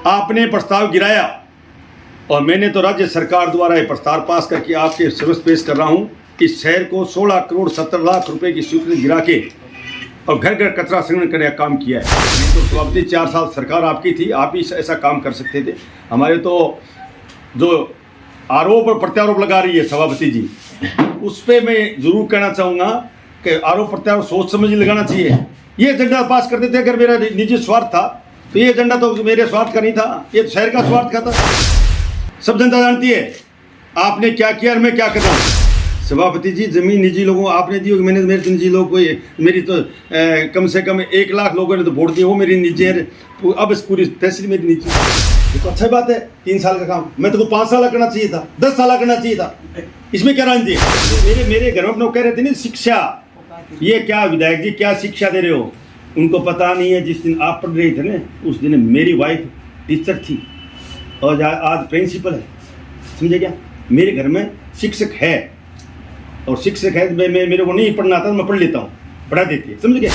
आपने प्रस्ताव गिराया और मैंने तो राज्य सरकार द्वारा ये प्रस्ताव पास करके आपके समक्ष पेश कर रहा हूं। इस शहर को 16 करोड़ 70 लाख रुपए की स्वीकृति गिरा के और घर घर कचरा संग्रहण करने का काम किया है। तो सभापति 4 साल सरकार आपकी थी, आप ही ऐसा काम कर सकते थे। हमारे तो जो आरोप और प्रत्यारोप लगा रही है सभापति जी, उस पर मैं जरूर कहना चाहूँगा कि आरोप प्रत्यारोप सोच समझ लगाना चाहिए। ये एजेंडा पास कर देते अगर मेरा निजी स्वार्थ था तो ये एजेंडा तो मेरे स्वार्थ का नहीं था, ये शहर का स्वार्थ का था। सब जनता जानती है आपने क्या किया और मैं क्या कर रहा हूँ। सभापति जी, जमीन निजी लोगों आपने दी होगी, मैंने मेरे तो निजी लोगों को मेरी तो कम से कम 1 लाख लोगों ने तो वोट दिया, वो मेरी निजी है। अब इस पूरी तहसील मेरी निजी, ये तो अच्छा बात है। 3 साल का काम मैं तो 5 साल करना चाहिए था, 10 साल करना चाहिए था। इसमें क्या राजनीति है? मेरे घर में अपने कह रहे थे ना शिक्षा, ये क्या विधायक जी क्या शिक्षा दे रहे हो? उनको पता नहीं है जिस दिन आप पढ़ रहे थे ना उस दिन मेरी वाइफ टीचर थी और आज प्रिंसिपल है, समझे क्या? मेरे घर में शिक्षक है और शिक्षक है, मेरे को नहीं पढ़ना आता मैं पढ़ लेता हूँ, पढ़ा देती है, समझ गए?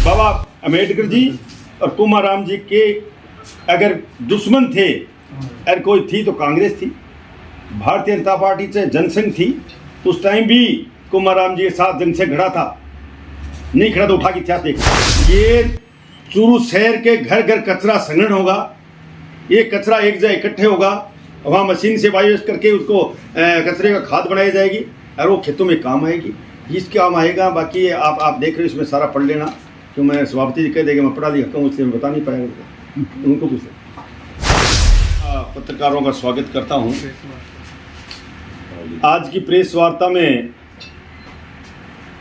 बाबा अम्बेडकर जी और कुमाराम जी के अगर दुश्मन थे, अगर कोई थी तो कांग्रेस थी, भारतीय जनता पार्टी से जनसंघ थी। तो उस टाइम भी कुमाराम जी के साथ जनसंघ खड़ा था, नहीं खड़ा तो उठा के इतिहास देख। ये चूरू शहर के घर घर कचरा संग्रहण होगा, ये कचरा एक जगह इकट्ठे होगा, वहाँ मशीन से बायोगैस करके उसको कचरे का खाद बनाई जाएगी और वो खेतों में काम आएगी। इसके काम आएगा। बाकी आप देख रहे हो, इसमें सारा पढ़ लेना, क्यों मैं सभापति जी कह देगा मैं पढ़ा लिखा हूँ, इसलिए मैं बता नहीं पाया उनको कुछ। पत्रकारों का स्वागत करता हूँ। आज की प्रेस वार्ता में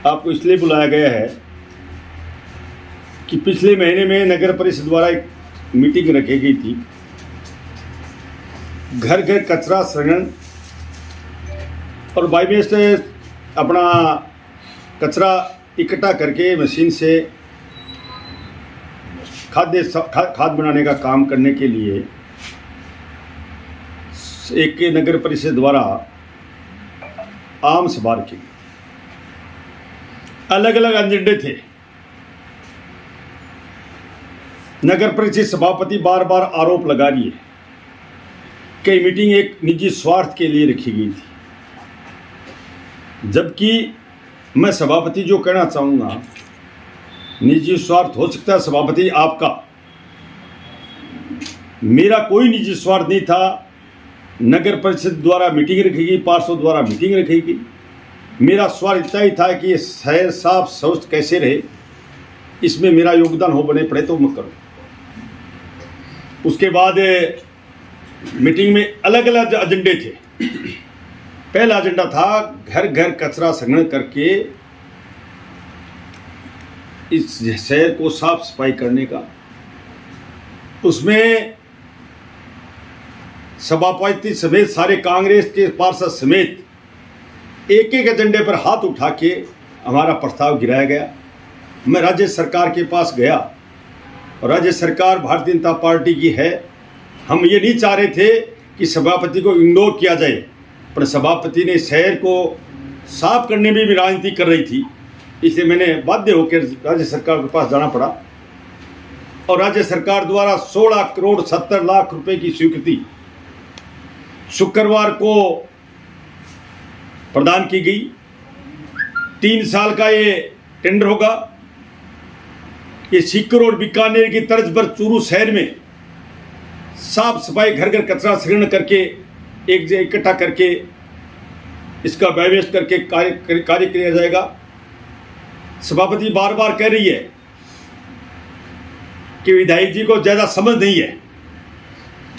आपको इसलिए बुलाया गया है कि पिछले महीने में नगर परिषद द्वारा एक मीटिंग रखी गई थी, घर घर कचरा संग्रहण और बायोगैस से अपना कचरा इकट्ठा करके मशीन से खाद बनाने का काम करने के लिए एक नगर परिषद द्वारा आम सभा रखी। अलग अलग एजेंडे थे। नगर परिषद सभापति बार बार आरोप लगा रही है कि मीटिंग एक निजी स्वार्थ के लिए रखी गई थी, जबकि मैं सभापति जो कहना चाहूँगा, निजी स्वार्थ हो सकता है सभापति आपका, मेरा कोई निजी स्वार्थ नहीं था। नगर परिषद द्वारा मीटिंग रखेगी, पार्षद द्वारा मीटिंग रखेगी, मेरा स्वार्थ इतना ही था कि ये शहर साफ स्वच्छ कैसे रहे, इसमें मेरा योगदान हो बने पड़े तो मैं करूँ। उसके बाद मीटिंग में अलग अलग एजेंडे थे। पहला एजेंडा था घर घर कचरा संग्रहण करके इस शहर को साफ सफाई करने का। उसमें सभापति समेत सारे कांग्रेस के पार्षद समेत एक एक एजेंडे पर हाथ उठा के हमारा प्रस्ताव गिराया गया। मैं राज्य सरकार के पास गया और राज्य सरकार भारतीय जनता पार्टी की है। हम ये नहीं चाह रहे थे कि सभापति को इग्नोर किया जाए, पर सभापति ने शहर को साफ करने में भी राजनीति कर रही थी, इसलिए मैंने बाध्य होकर राज्य सरकार के पास जाना पड़ा और राज्य सरकार द्वारा 16 करोड़ 70 लाख रुपए की स्वीकृति शुक्रवार को प्रदान की गई। 3 साल का ये टेंडर होगा। ये सीकर और बीकानेर की तर्ज पर चूरू शहर में साफ सफाई घर घर कचरा संग्रहण करके एक जगह इकट्ठा करके इसका बायोगैस करके कार्य किया जाएगा। सभापति बार बार कह रही है कि विधायक जी को ज़्यादा समझ नहीं है।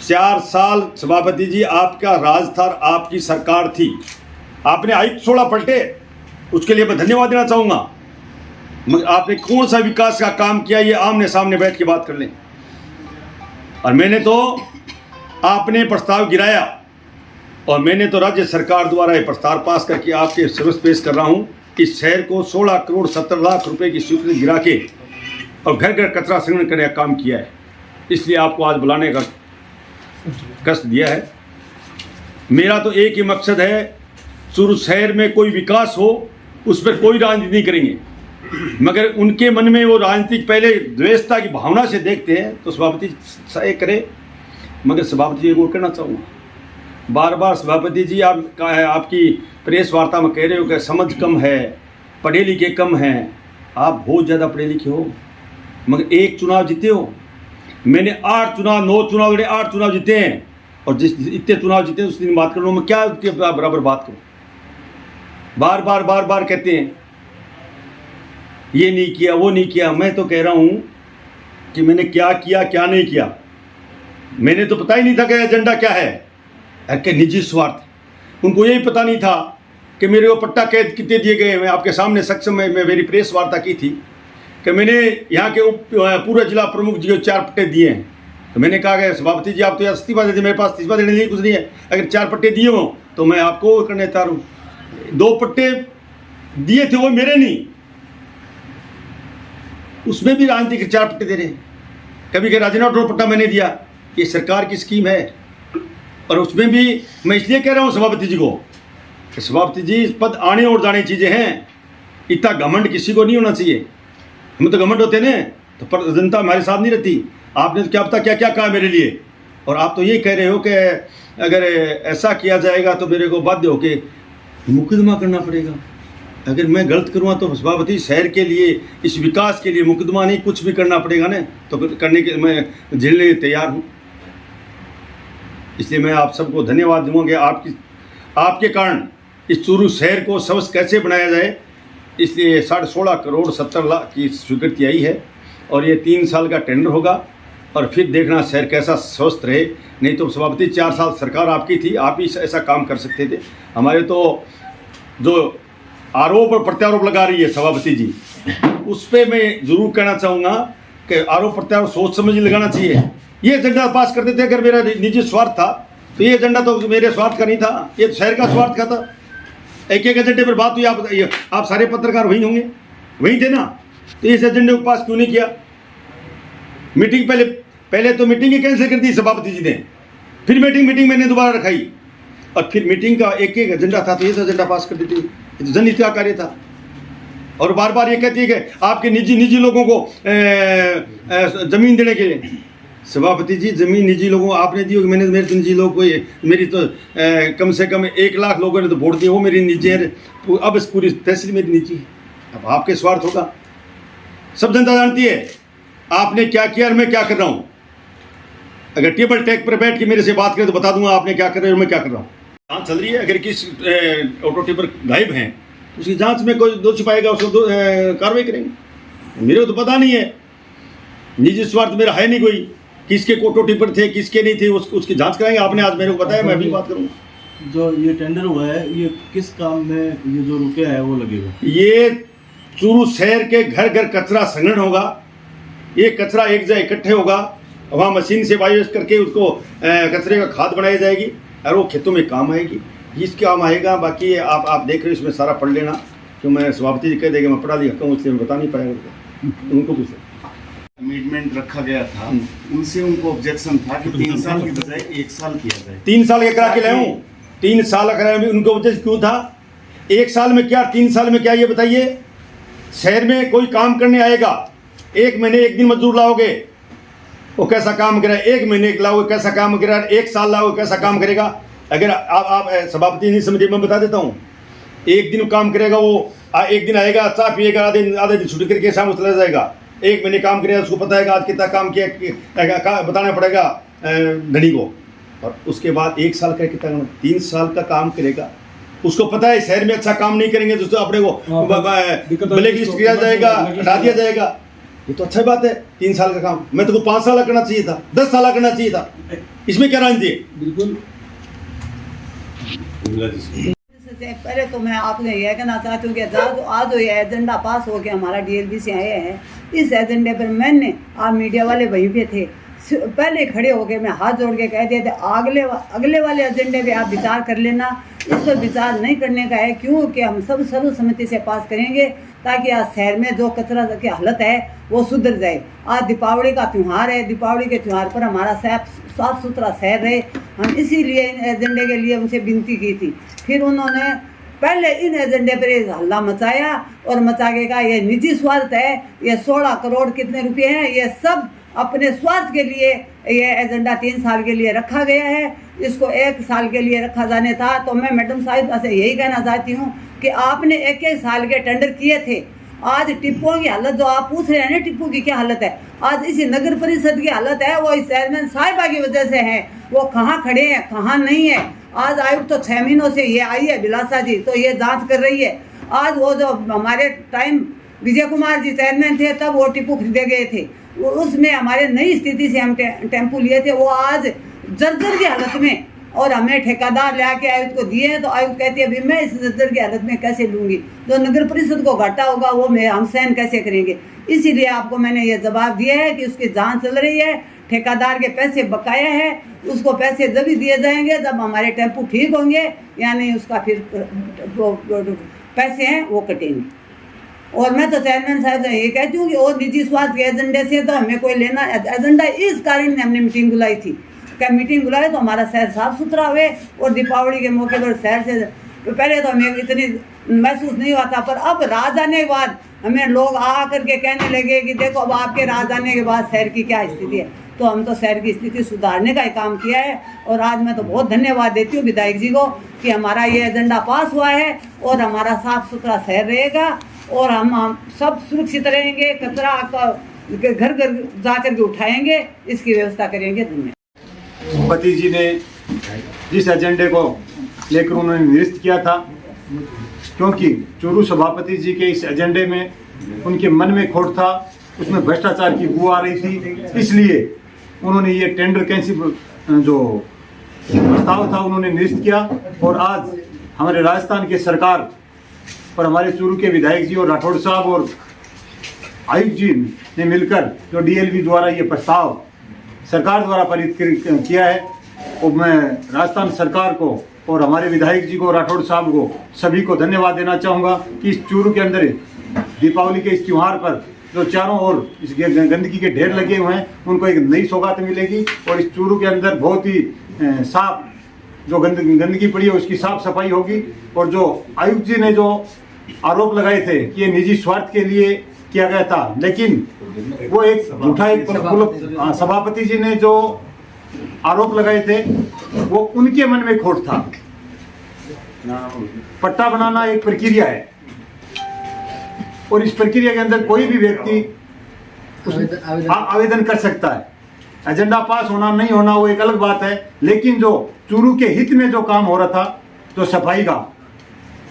4 साल सभापति जी आपका राज था, आपकी सरकार थी, आपने आयुक्त 16 पलटे, उसके लिए मैं धन्यवाद देना चाहूँगा। आपने कौन सा विकास का काम किया, ये आमने सामने बैठ के बात कर लें। और मैंने तो आपने प्रस्ताव गिराया और मैंने तो राज्य सरकार द्वारा ये प्रस्ताव पास करके आपके समक्ष पेश कर रहा हूँ। इस शहर को 16 करोड़ 70 लाख रुपए की स्वीकृति गिरा के और घर घर कचरा संग्रहण करने का काम किया है, इसलिए आपको आज बुलाने का कष्ट दिया है। मेरा तो एक ही मकसद है, चूरू शहर में कोई विकास हो, उस पर कोई राजनीति नहीं करेंगे। मगर उनके मन में वो राजनीतिक पहले द्वेषता की भावना से देखते हैं तो सभापति करे मगर सभापति जी को कहना चाहूँगा, बार बार सभापति जी आपकी प्रेस वार्ता में कह रहे हो कि समझ कम है, पढ़े लिखे कम हैं। आप बहुत ज़्यादा पढ़े लिखे हो, मगर एक चुनाव जीते हो। मैंने 8 चुनाव 9 चुनाव लड़े, 8 चुनाव जीते हैं, और जिस इतने चुनाव जीते उस दिन बात करूँ मैं क्या उसके बराबर बात करूँ। बार बार कहते हैं ये नहीं किया वो नहीं किया। मैं तो कह रहा हूँ कि मैंने क्या किया क्या नहीं किया। मैंने तो पता ही नहीं था कि एजेंडा क्या है, कि निजी स्वार्थ। उनको यही पता नहीं था कि मेरे को पट्टा कैद कितने दिए गए। मैं आपके सामने सक्षम में मेरी प्रेस वार्ता की थी कि मैंने यहाँ के पूरे जिला प्रमुख जी को 4 पट्टे दिए हैं। तो मैंने कहा कि सभापति जी आप तो इस्तीफा दे दिए, मेरे पास इस्तीफा देने के लिए कुछ नहीं है। अगर 4 पट्टे दिए हों तो मैं आपको करने तैयार हूँ। 2 पट्टे दिए थे वो मेरे नहीं, उसमें भी राजनीति के 4 पट्टे दे रहे हैं। कभी कभी राजनाथ पट्टा मैंने दिया, ये सरकार की स्कीम है। और उसमें भी मैं इसलिए कह रहा हूँ सभापति जी को कि सभापति जी इस पद आने और जाने चीज़ें हैं, इतना घमंड किसी को नहीं होना चाहिए। हम तो घमंड होते ना तो पर जनता हमारे साथ नहीं रहती। आपने तो क्या पता क्या क्या कहा मेरे लिए, और आप तो ये कह रहे हो कि अगर ऐसा किया जाएगा तो मेरे को बाध्य होकर मुकदमा करना पड़ेगा। अगर मैं गलत करूँगा तो सभापति शहर के लिए, इस विकास के लिए मुकदमा नहीं कुछ भी करना पड़ेगा ना, तो करने के मैं झेलने तैयार हूँ। इसलिए मैं आप सबको धन्यवाद दूँगा कि आपके कारण इस चूरू शहर को स्वस्थ कैसे बनाया जाए। इसलिए 16.5 करोड़ 70 लाख की स्वीकृति आई है, और ये 3 साल का टेंडर होगा, और फिर देखना शहर कैसा स्वस्थ रहे। नहीं तो सभापति 4 साल सरकार आपकी थी, आप ही ऐसा काम कर सकते थे। हमारे तो जो आरोप और प्रत्यारोप लगा रही है सभापति जी, उस पर मैं ज़रूर कहना चाहूँगा कि आरोप प्रत्यारोप सोच समझ लगाना चाहिए। ये एजेंडा पास करते थे, अगर मेरा निजी स्वार्थ था तो ये एजेंडा तो मेरे स्वार्थ का नहीं था, ये शहर का स्वार्थ का था। एक एजेंडे पर बात हुई, आप सारे पत्रकार वहीं होंगे, वहीं थे ना, तो इस एजेंडे को पास क्यों नहीं किया? मीटिंग पहले तो मीटिंग ही कैंसिल कर दी सभापति जी ने, फिर मीटिंग मैंने दोबारा रखाई, और फिर मीटिंग का एक एजेंडा था तो ये एजेंडा पास कर देती। ये तो जनहित का कार्य था। और बार बार ये कहती है कि आपके निजी लोगों को ज़मीन देने के लिए। सभापति जी ज़मीन निजी लोगों को आपने दी होगी, मैंने मेरे तो निजी लोगों को मेरी तो कम से कम 1 लाख लोगों ने तो वोट दिए, वो मेरी निजी है। अब इस पूरी तहसील मेरी निजी है। अब आपके स्वार्थ होगा, सब जनता जानती है आपने क्या किया और मैं क्या कर रहा हूँ। अगर टेबल टैक पर बैठ के मेरे से बात करें तो बता दूंगा आपने क्या कर रहे हो और मैं क्या कर रहा हूँ। जाँच चल रही है, अगर किस ऑटो टिपर गायब हैं उसकी जांच में कोई दोषी पाएगा उसको कार्रवाई करेंगे। मेरे को तो पता नहीं है, निजी स्वार्थ मेरा है नहीं कोई, किसके ऑटो टिपर थे किसके नहीं थे उसकी जांच कराएंगे। आपने आज मेरे को बताया, मैं भी बात करूँगा। जो ये टेंडर हुआ है ये किस काम में, ये जो रुपया है वो लगेगा? ये चूरू शहर के घर घर कचरा संग्रहण होगा। ये कचरा एक जगह इकट्ठे होगा, वहाँ मशीन से बायोगैस करके उसको कचरे का खाद बनाई जाएगी और वो खेतों में काम आएगी। इस काम आएगा। बाकी आप देख रहे हो, इसमें सारा पढ़ लेना, तो मैं सभापति जी कह देगा मैं पढ़ा लिखा हूँ, इसलिए मैं बता नहीं पाया। उनको पूछ कमिटमेंट रखा गया था, उनसे उनको ऑब्जेक्शन था कि 3 साल की बजाय 1 साल किया जाए। 3 साल का करा के लाऊं, 3 साल करा में उनको ऑब्जेक्शन क्यों था? 1 साल में क्या 3 साल में क्या, ये बताइए। शहर में कोई काम करने आएगा, 1 महीने 1 दिन मजदूर लाओगे वो कैसा काम करे, 1 महीने लाओगे कैसा काम करेगा, 1 साल लाओगे कैसा काम करेगा। अगर आप सभापति नहीं समझिए, मैं बता देता हूँ। 1 दिन काम करेगा वो, 1 दिन आएगा चाय पिएगा, आधे दिन छुट्टी करके शाम चला जाएगा। 1 महीने काम करेगा, उसको पता है आज कितना काम किया बताना पड़ेगा धनी को। और उसके बाद 1 साल का कितना, 3 साल का काम करेगा। उसको पता है शहर में अच्छा काम नहीं करेंगे तो अपने को ब्लैक लिस्ट किया जाएगा, हटा दिया जाएगा। ये तो अच्छा बात है। 3 साल का काम, मैं तो 5 साल करना चाहिए था, 10 साल करना चाहिए था। इसमें क्या राजनीति है? बिल्कुल। पहले तो मैं आपने यह कहना चाहती हूँ कि आज जो ये एजेंडा पास हो गया हमारा DLB से आए हैं, इस एजेंडे पर मैंने, आप मीडिया वाले वहीं पे थे, पहले खड़े हो गए, मैं हाथ जोड़ के कह दिया था अगले वाले एजेंडे पे आप विचार कर लेना। इस पर विचार नहीं करने का है, क्योंकि हम सब सर्वसम्मति से पास करेंगे ताकि आज शहर में जो कचरा की हालत है वो सुधर जाए। आज दीपावली का त्यौहार है, दीपावली के त्यौहार पर हमारा साफ सुथरा शहर रहे। हम इसीलिए इन एजेंडे के लिए उनसे विनती की थी। फिर उन्होंने पहले इन एजेंडे पर हल्ला मचाया और मचा के कहा ये निजी स्वार्थ है, ये 16 करोड़ कितने रुपये हैं, ये सब अपने स्वार्थ के लिए ये एजेंडा 3 साल के लिए रखा गया है। इसको 1 साल के लिए रखा जाने था। तो मैं मैडम साहिबा से यही कहना चाहती हूँ कि आपने 1-1 साल के टेंडर किए थे। आज टिप्पो की हालत जो आप पूछ रहे हैं ना, टिप्पो की क्या हालत है, आज इसी नगर परिषद की हालत है वो इस चेयरमैन साहिबा की वजह से है। वो कहाँ खड़े हैं कहाँ नहीं है। आज आयुक्त तो 6 महीनों से ये आई है बिलासा जी, तो ये जांच कर रही है। आज वो जो हमारे टाइम विजय कुमार जी चेयरमैन थे तब वो टिप्पो खरीदे गए थे, उसमें हमारे नई स्थिति से हम टेम्पो लिए थे, वो आज जर्जर की हालत में, और हमें ठेकेदार ले आके आयुक्त को दिए हैं। तो आयुक्त कहती है अभी मैं इस जर्जर की हालत में कैसे लूँगी, जो नगर परिषद को घाटा होगा वो हम सहन कैसे करेंगे। इसीलिए आपको मैंने ये जवाब दिया है कि उसकी जांच चल रही है, ठेकेदार के पैसे बकाया है, उसको पैसे जब ही दिए जाएंगे जब हमारे टेम्पो ठीक होंगे, यानी उसका फिर पैसे हैं वो कटेंगे। और मैं तो चेयरमैन साहब से ये कहती हूँ कि और निजी स्वार्थ के एजेंडे से तो हमें कोई लेना एजेंडा, इस कारण ने हमने मीटिंग बुलाई थी। क्या मीटिंग बुलाई तो हमारा शहर साफ सुथरा हुए, और दीपावली के मौके पर शहर से पहले तो हमें इतनी महसूस नहीं हुआ था, पर अब राज आने के बाद हमें लोग आ करके कहने लगे कि देखो अब आपके राज आने के बाद शहर की क्या स्थिति है। तो हम तो शहर की स्थिति सुधारने का ही काम किया है। और आज मैं तो बहुत धन्यवाद देती हूँ विधायक जी को कि हमारा ये एजेंडा पास हुआ है और हमारा साफ सुथरा शहर रहेगा, और हम सब सुरक्षित रहेंगे, कचरा घर घर जा कर के उठाएंगे, इसकी व्यवस्था करेंगे। धन्यवाद। सभापति जी ने जिस एजेंडे को लेकर उन्होंने निरस्त किया था, क्योंकि चूरू सभापति जी के इस एजेंडे में उनके मन में खोट था, उसमें भ्रष्टाचार की बू आ रही थी, इसलिए उन्होंने ये टेंडर कैंसिल जो प्रस्ताव था उन्होंने निरस्त किया। और आज हमारे राजस्थान के सरकार और हमारे चूरू के विधायक जी और राठौड़ साहब और आयुक्त जी ने मिलकर जो डीएलवी द्वारा ये प्रस्ताव सरकार द्वारा पारित किया है, और मैं राजस्थान सरकार को और हमारे विधायक जी को, राठौड़ साहब को, सभी को धन्यवाद देना चाहूँगा कि इस चूरू के अंदर दीपावली के इस त्यौहार पर जो चारों ओर इस गंदगी के ढेर लगे हुए हैं उनको एक नई सौगात मिलेगी, और इस चूरू के अंदर बहुत ही साफ जो गंदगी पड़ी है उसकी साफ सफाई होगी। और जो आयुक्त जी ने जो आरोप लगाए थे कि ये निजी स्वार्थ के लिए किया गया था, लेकिन वो एक झूठा सभापति जी ने जो आरोप लगाए थे वो उनके मन में खोट था। पट्टा बनाना एक प्रक्रिया है, और इस प्रक्रिया के अंदर कोई भी व्यक्ति आवेदन कर सकता है। एजेंडा पास होना नहीं होना वो एक अलग बात है, लेकिन जो चूरू के हित में जो काम हो रहा था, जो सफाई का,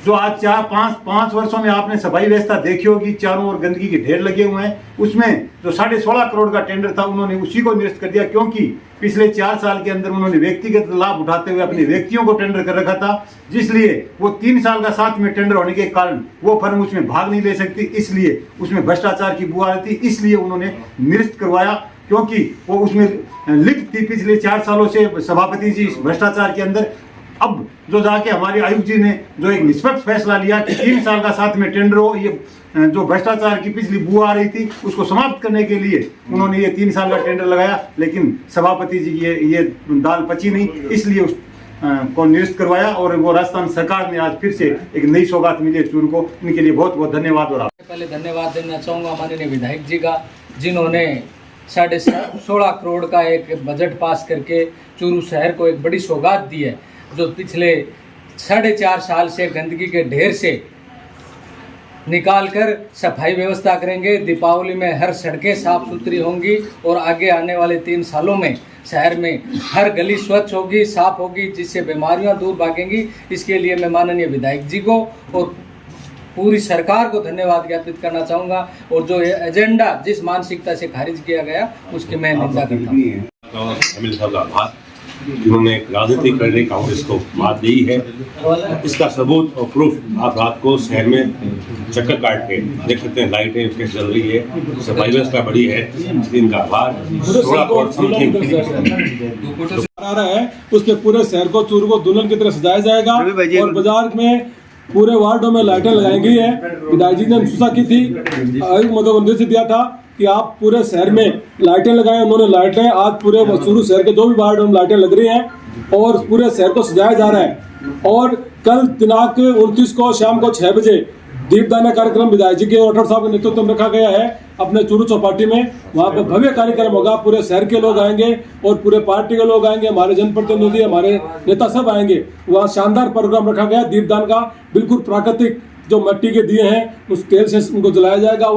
जो आज 4-5 वर्षों में आपने सफाई व्यवस्था देखी होगी, चारों ओर गंदगी के ढेर लगे हुए हैं, उसमें जो 16.5 करोड़ का टेंडर था उन्होंने उसी को निरस्त कर दिया, क्योंकि पिछले 4 साल के अंदर उन्होंने व्यक्तिगत लाभ उठाते हुए अपने व्यक्तियों को टेंडर कर रखा था, जिसलिए वो 3 साल का साथ में टेंडर होने के कारण वो फर्म उसमें भाग नहीं ले सकती, इसलिए उसमें भ्रष्टाचार की बू आ रही थी, इसलिए उन्होंने निरस्त करवाया, क्योंकि वो उसमें लिप्त थी पिछले 4 सालों से सभापति जी इस भ्रष्टाचार के अंदर। अब जो जाके हमारे आयुक्त जी ने जो एक निष्पक्ष फैसला लिया कि 3 साल का साथ में टेंडर हो, ये जो भ्रष्टाचार की पिछली बू आ रही थी उसको समाप्त करने के लिए उन्होंने ये 3 साल का टेंडर लगाया, लेकिन सभापति जी ये दाल पची नहीं, इसलिए उस को निरस्त करवाया, और वो राजस्थान सरकार ने आज फिर से एक नई सौगात मिली है चूरू को। इनके लिए बहुत बहुत धन्यवाद। और पहले धन्यवाद देना चाहूँगा माननीय विधायक जी का, जिन्होंने 16.5 करोड़ का एक बजट पास करके चूरू शहर को एक बड़ी सौगात दी है, जो पिछले 4.5 साल से गंदगी के ढेर से निकाल कर सफाई व्यवस्था करेंगे। दीपावली में हर सड़कें साफ सुथरी होंगी, और आगे आने वाले 3 सालों में शहर में हर गली स्वच्छ होगी, साफ होगी, जिससे बीमारियां दूर भागेंगी। इसके लिए मैं माननीय विधायक जी को और पूरी सरकार को धन्यवाद ज्ञापित करना चाहूँगा, और जो एजेंडा जिस मानसिकता से खारिज किया गया उसकी मैं निंदा करता हूँ। उन्होंने राजनीति करने कांग्रेस को बात दी है, इसका सबूत और प्रूफ आप रात को शहर में चक्कर काट के देख सकते हैं, लाइटें कैसे जल रही है, सफाई व्यवस्था बड़ी है। इस दिन का आभार। 16 करोड़ समथिंग आ रहा है, उसके पूरे शहर को, चूरू को दुल्हन की तरह सजाया जाएगा, और बाजार में पूरे वार्डों में लाइटें लगाई गई है। विधायक जी ने अनुशंसा की थी, आयुक्त महोदय को निर्देश दिया था कि आप पूरे शहर में लाइटें लगाएं। उन्होंने लाइटें आज पूरे चूरू शहर के जो भी वार्ड में लाइटें लग रही हैं, और पूरे शहर को सजाया जा रहा है। और कल दिनांक 29 को शाम को 6 बजे दीपदान कार्यक्रम विधायक जी के राठौड़ साहब के नेतृत्व में रखा गया है। अपने चूरू चौपाटी में, वहाँ पर भव्य कार्यक्रम होगा। पूरे शहर के लोग आएंगे और पूरे पार्टी के लोग आएंगे, हमारे जनप्रतिनिधि, हमारे नेता सब आएंगे। वहाँ शानदार प्रोग्राम रखा गया दीपदान का, बिल्कुल प्राकृतिक जो मिट्टी के दिए हैं उस तेल से उनको जलाया जाएगा।